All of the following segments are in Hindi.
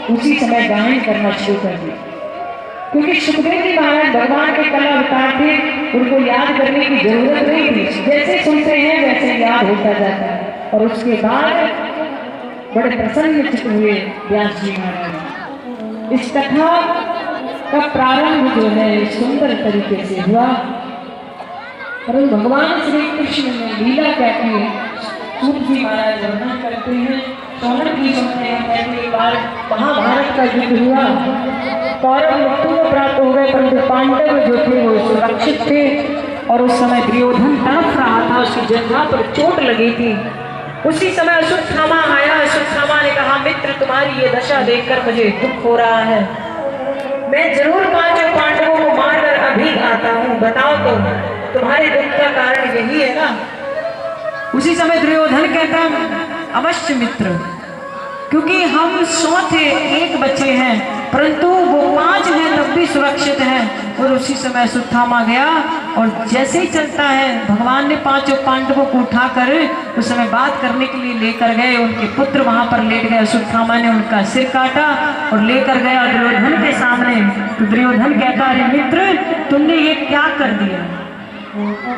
उसी समय गायन करना शुरू कर दिया, क्योंकि सुखदेव जी महाराज भगवान के कला अवतार थे, उनको याद करने की जरूरत नहीं थी, जैसे सुनते हैं वैसे याद होता जाता है। और उसके बाद बड़े प्रसन्न चित्त हुए व्यास जी महाराज। इस कथा का प्रारंभ जो है सुंदर तरीके से हुआ, परंतु भगवान श्री कृष्ण ने लीला क्या की सूत जी महाराज वर्णन करते हैं। सोनक जी सुनते हैं पहली बार महाभारत का युद्ध हुआ, कौरव मृत्यु को प्राप्त हो गए, परंतु पांडव जो थे वो सुरक्षित थे। और उस समय दुर्योधन तड़प रहा था, उसकी जंघा पर चोट लगी थी। उसी समय अश्वत्थामा आया। अश्वत्थामा ने कहा, मित्र तुम्हारी ये दशा देखकर मुझे दुख हो रहा है, मैं जरूर 5 पांडवों को मारकर अभी आता हूँ, बताओ तो तुम्हारे दुख का कारण यही है ना। उसी समय दुर्योधन कहता, अवश्य मित्र, क्योंकि हम 100 थे, 1 बचे हैं, परंतु वो 5 हैं तब भी सुरक्षित हैं। और उसी समय अश्वत्थामा गया और जैसे ही चलता है भगवान ने 5 पांडवों को उठाकर उस समय बात करने के लिए लेकर गए। उनके पुत्र वहां पर लेट गए। अश्वत्थामा ने उनका सिर काटा और लेकर गया दुर्योधन के सामने। तो दुर्योधन कहता, अरे मित्र तुमने ये क्या कर दिया,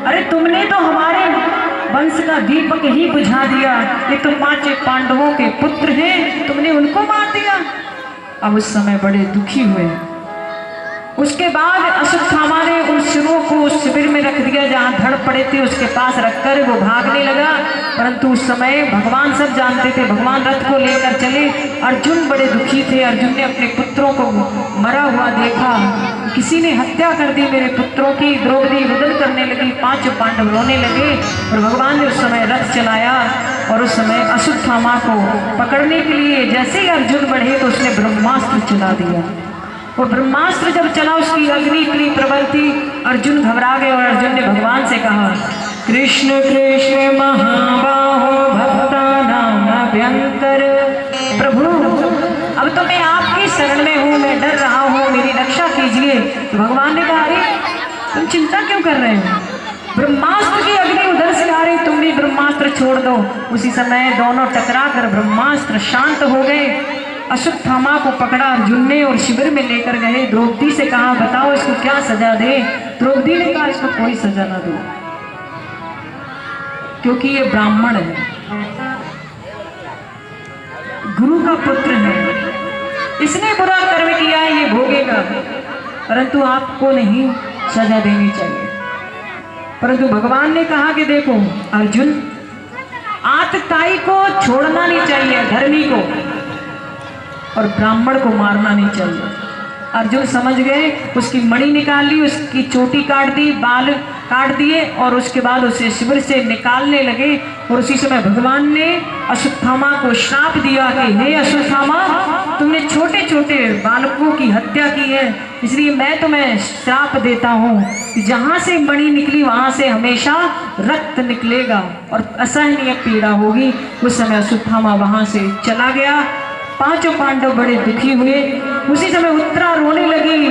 अरे तुमने तो हमारे वंश का दीपक ही बुझा दिया, ये तो 5 पांडवों के पुत्र हैं, तुमने उनको मार दिया। अब उस समय बड़े दुखी हुए। उसके बाद अश्वत्थामा ने उन सिरों को उस शिविर में रख दिया जहां धड़ पड़े थे, उसके पास रखकर वो भागने लगा। परंतु उस समय भगवान सब जानते थे, भगवान रथ को लेकर चले। अर्जुन बड़े दुखी थे। अर्जुन ने अपने पुत्रों को मरा हुआ देखा, किसी ने हत्या कर दी मेरे पुत्रों की। द्रौपदी रुदन करने लगी, 5 पांडव रोने लगे। और भगवान ने उस समय रथ चलाया और उस समय अश्वत्थामा को पकड़ने के लिए जैसे ही अर्जुन बढ़े तो उसने ब्रह्मास्त्र चला दिया। वो ब्रह्मास्त्र जब चला उसकी अग्नि इतनी प्रबल थी, अर्जुन घबरा गए और अर्जुन ने भगवान से कहा, कृष्ण कृष्ण महाबाहो भक्तानां अभ्यंकर, प्रभु अब तो मैं आपकी शरण में हूँ, मैं डर रहा हूँ, मेरी रक्षा कीजिए। तो भगवान ने कहा, अरे तुम चिंता क्यों कर रहे हो, ब्रह्मास्त्र की अग्नि उधर से आ रही, तुम भी ब्रह्मास्त्र छोड़ दो। उसी समय दोनों टकरा कर ब्रह्मास्त्र शांत हो गए। अश्वत्थामा को पकड़ा अर्जुन ने और शिविर में लेकर गए। द्रौपदी से कहा, बताओ इसको क्या सजा दे। द्रौपदी ने कहा, इसको कोई सजा ना दो, क्योंकि ये ब्राह्मण है, गुरु का पुत्र है, इसने बुरा कर्म किया है, ये भोगेगा, परंतु आपको नहीं सजा देनी चाहिए। परंतु भगवान ने कहा कि देखो अर्जुन, आतताई को छोड़ना नहीं चाहिए, धर्मी को, और ब्राह्मण को मारना नहीं चाहिए। अर्जुन समझ गए, उसकी मणि निकाल ली, उसकी चोटी काट दी, बाल काट दिए और उसके बाद उसे शिविर से निकालने लगे। और उसी समय भगवान ने अश्वत्थामा को श्राप दिया कि हे अश्वत्थामा, तुमने छोटे छोटे बालकों की हत्या की है, इसलिए मैं तुम्हें श्राप देता हूँ कि जहाँ से मणि निकली वहाँ से हमेशा रक्त निकलेगा और असहनीय पीड़ा होगी। उस समय अश्वत्थामा वहाँ से चला गया। 5 पांडव बड़े दुखी हुए। उसी समय उत्तरा रोने लगी,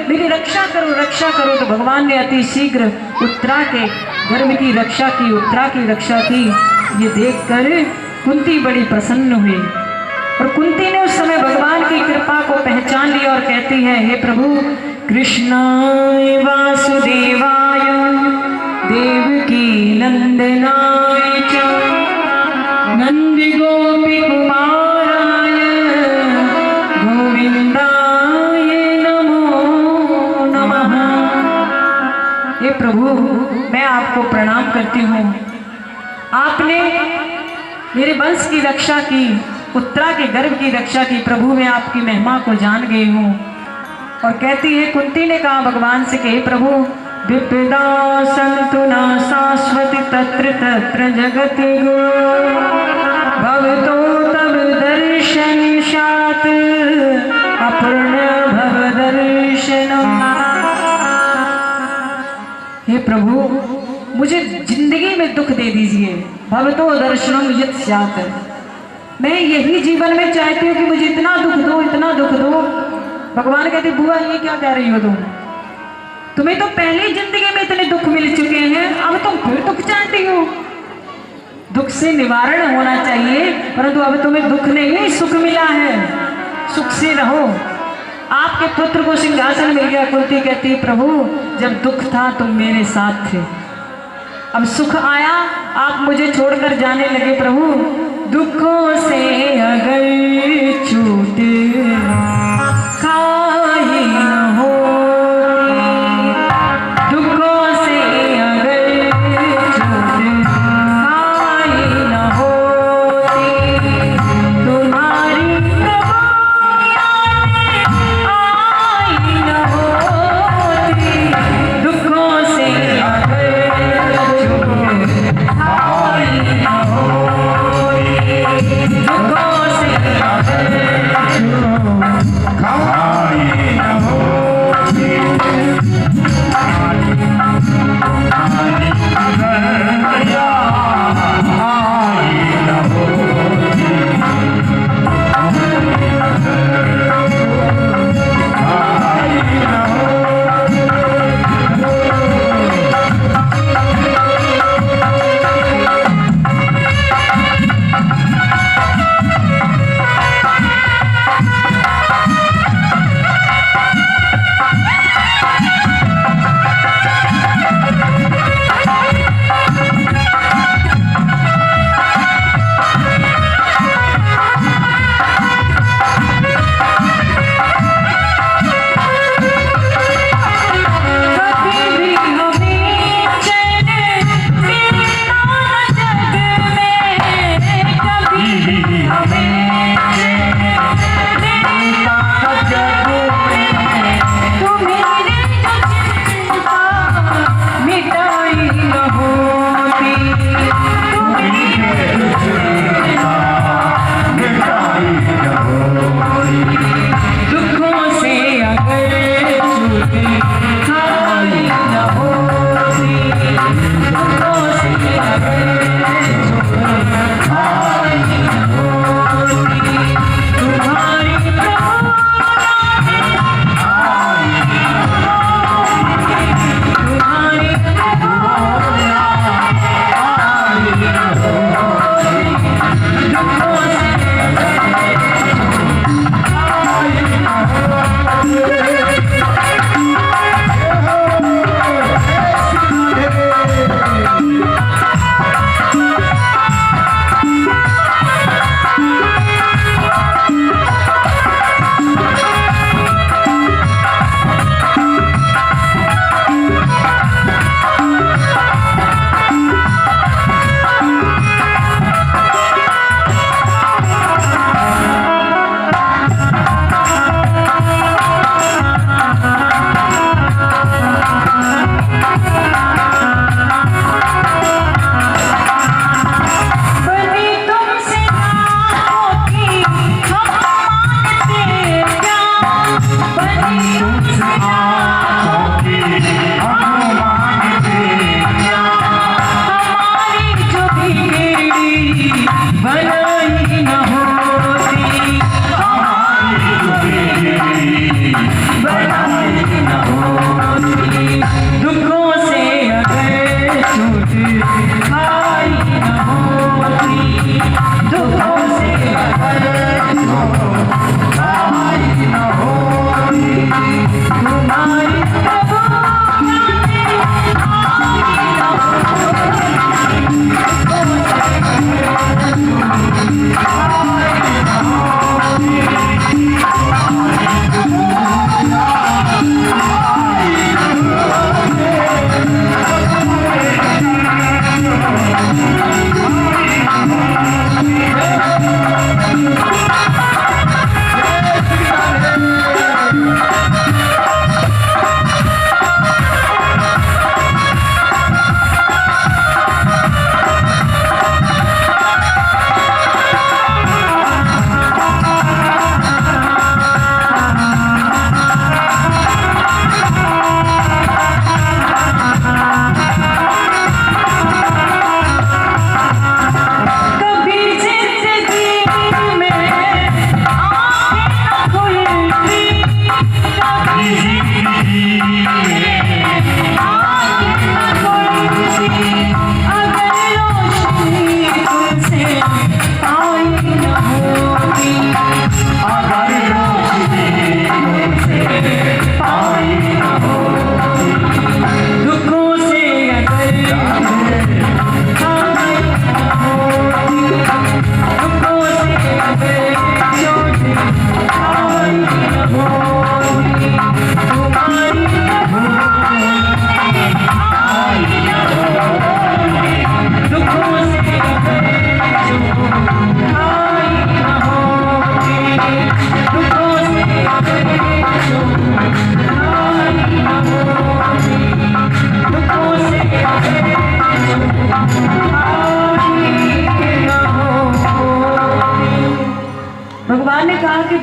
मेरी रक्षा करो, रक्षा करो। तो भगवान ने अति शीघ्र उत्तरा के गर्भ की रक्षा की, उत्तरा की रक्षा की। ये देखकर कुंती बड़ी प्रसन्न हुई और कुंती ने उस समय भगवान की कृपा को पहचान लिया और कहती है, हे प्रभु, कृष्णाय वासुदेवाय देवकी नंदनाय च नंदी गोपी कुमाराय गोविंदाय नमो नमः। हे प्रभु, मैं आपको प्रणाम करती हूँ, आपने मेरे वंश की रक्षा की, उत्तरा के गर्भ की रक्षा की। प्रभु, मैं आपकी महिमा को जान गई हूँ। और कहती है, कुंती ने कहा भगवान से कि हे प्रभु, विपदा संतु न शाश्वती तत्र तत्र जगति भवतो तब दर्शन शात अपूर्ण भव दर्शनम। हे प्रभु, मुझे जिंदगी में दुख दे दीजिए, भवतो दर्शनम यत् स्यात्। मैं यही जीवन में चाहती हूँ कि मुझे इतना दुख दो, इतना दुख दो। भगवान कहते, बुआ ये क्या कह रही हो तुम, तुम्हें तो पहले जिंदगी में इतने दुख मिल चुके हैं, अब तुम फिर दुख चाहती हो। दुख से निवारण होना चाहिए, परंतु अब तुम्हें दुख नहीं सुख मिला है। सुख से रहो। आपके पुत्र को सिंहासन मिल गया। कुंती कहती प्रभु जब दुख था तुम मेरे साथ थे, अब सुख आया आप मुझे छोड़कर जाने लगे। प्रभु दुखों से अगर छूट खाई न हो, दुखों से अगर छूट खाई न होती, तुम्हारी आई न होती, दुखों से अगर छूट खाई न होती, दुखों से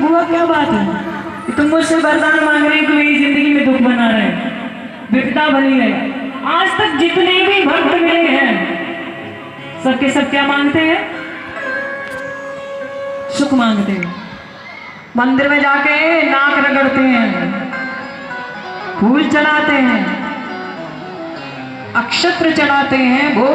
बुआ क्या बात है कि तुम मुझसे वरदान मांग रहे हो कि मेरी जिंदगी में दुख बना रहे, विपदा बनी रहे। आज तक जितने भी भक्त मिले हैं सबके सब क्या मांगते हैं? सुख मांगते हैं। मंदिर में जाके नाक रगड़ते हैं, फूल चढ़ाते हैं, अक्षत्र चढ़ाते हैं, भोग